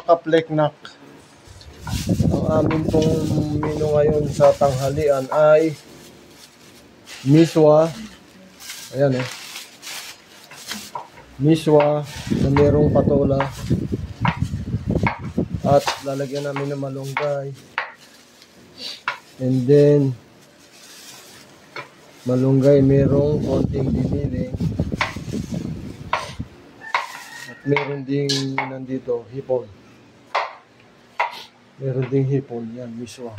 Kapleknak. Ang amin pong menu ngayon sa tanghalian ay miswa. Ayan miswa na merong patola. At lalagyan namin ng malunggay. And then malunggay merong konting diniling. At meron ding nandito hipon. Meron ding hipon. Yan, miswa.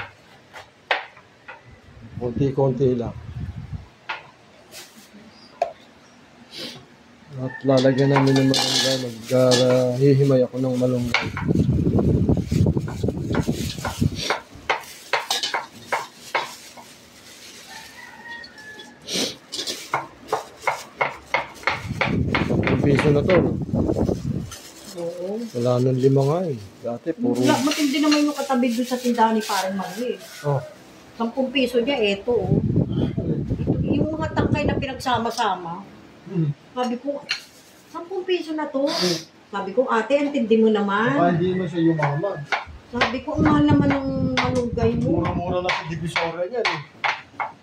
Konti-konti lang. At lalagyan namin ng malunggay. Maghihimay ako ng malunggay. Piso na to, no? Oo. Wala nang 5 nga eh. Dati puro... Matindi naman yung katabi doon sa tindahan ni Parang Mali. Oh. 10 piso niya, eto. Oh. Ito, yung mga tangkay na pinagsama-sama. Sabi ko, 10 piso na to. Sabi ko, ate, antindi mo naman. Baka hindi mo siya yumaman. Sabi ko, ang mahal naman ng malunggay mo. Mura-mura lang sa Divisoria niyan eh.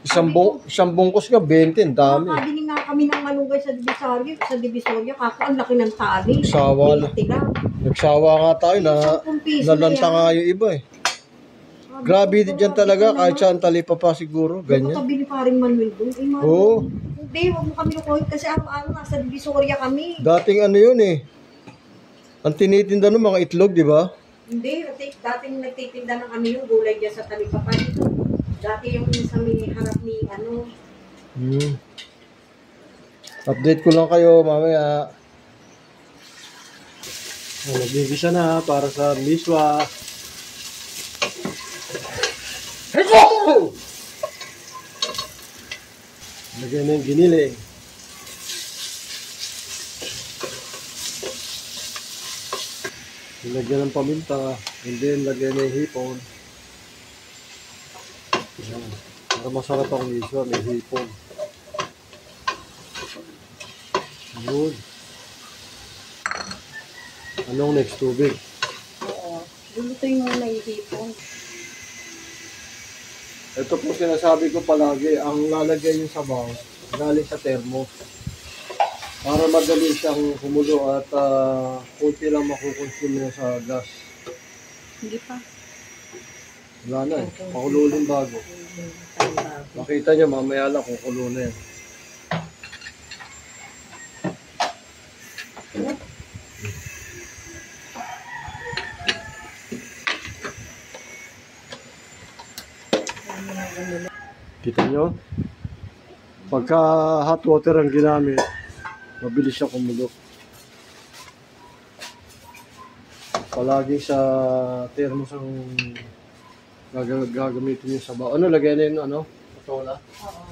Isang bungkus nga, 20, ang dami. Nakabili nga kami ng malunggay sa Divisoria. Kako, ang laki ng tali. Nagsawa nga tayo na nalanta nga yung iba eh. Grabe dyan talaga, kahit saan talipa pa siguro, ganyan. Nakabili pa rin Manuel doon. Oo. Hindi, huwag mo kami lukuhin kasi araw-araw nasa Divisoria kami. Dating ano yun eh. Ang tinitinda ng mga itlog, di ba? Hindi, dating nagtitinda ng ano yung gulay dyan sa Talipapa dito. Dati yung sa may harap ni ano. Update ko lang kayo mamaya. Nagigisa na para sa miswa. Lagyan na yung giniling. Lagyan ng paminta. And then lagyan na yung hipon. Ayan. Para masarap ang miswa, may hipon. Yun. Anong next tubig? Oo. Lulutuin mo na yung hipon. Ito po sinasabi ko palagi, ang lalagay yung sabaw galing sa thermos. Para madali siyang kumulo at kunti lang makukonsume na sa gas. Hindi pa. Wala na eh. Pakululin bago. Makita nyo mamaya lang kung kulo na yan. Kita nyo? Pagka hot water ang ginamit, mabilis siya kumulo. Palagi sa thermos ang gagamitin yung sabaw. Ano, lagyan na yung ano? Patola? Oo.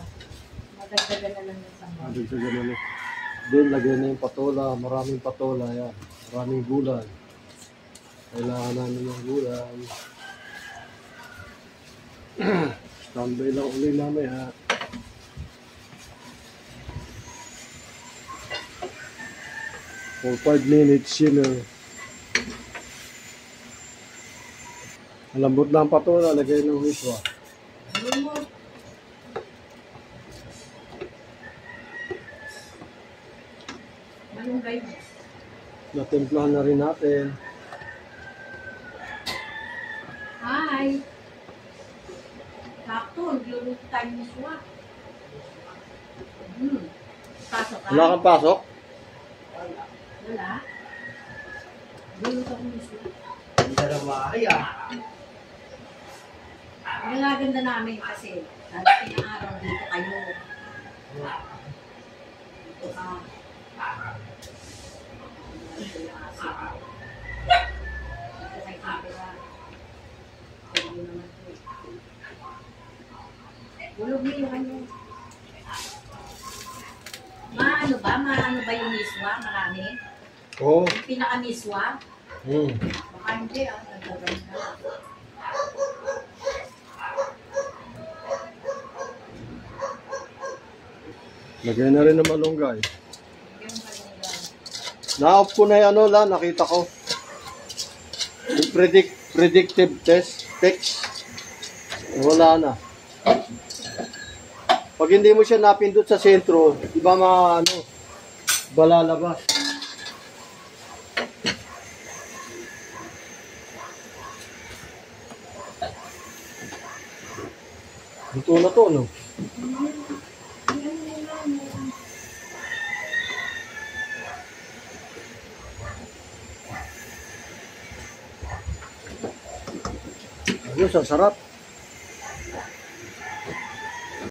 Madagdagan na lang yung sabaw. Madagdagan na lang. Doon, lagyan na yung patola. Maraming patola yan. Maraming gulay. Kailangan namin yung gulay. Standby lang ulit namin ha. For 5 minutes simmer. Malambot na ang patola, lagay ng miswa. Malunggay. Natimplahan na rin natin. Hi! Sakto, nagluluto tayo ng miswa. Pasok ka? Wala kang pasok? Wala. Nagluluto ko miswa. Hindi ka lang maaari ah. Ang ganda namin kasi dadating ang araw dito kayo. Ito ka. Bulog mo yung ano. Maano ba yung miswa? Marami? Oo. Yung pinaka-miswa? Baka hindi, nagaganda. Lagay na rin ng malunggay. Na-off ko na yung ano nakita ko. Yung predictive text, wala na. Pag hindi mo siya napindot sa sentro, iba balalabas. Ito na to, no? Ayos, ang sarap.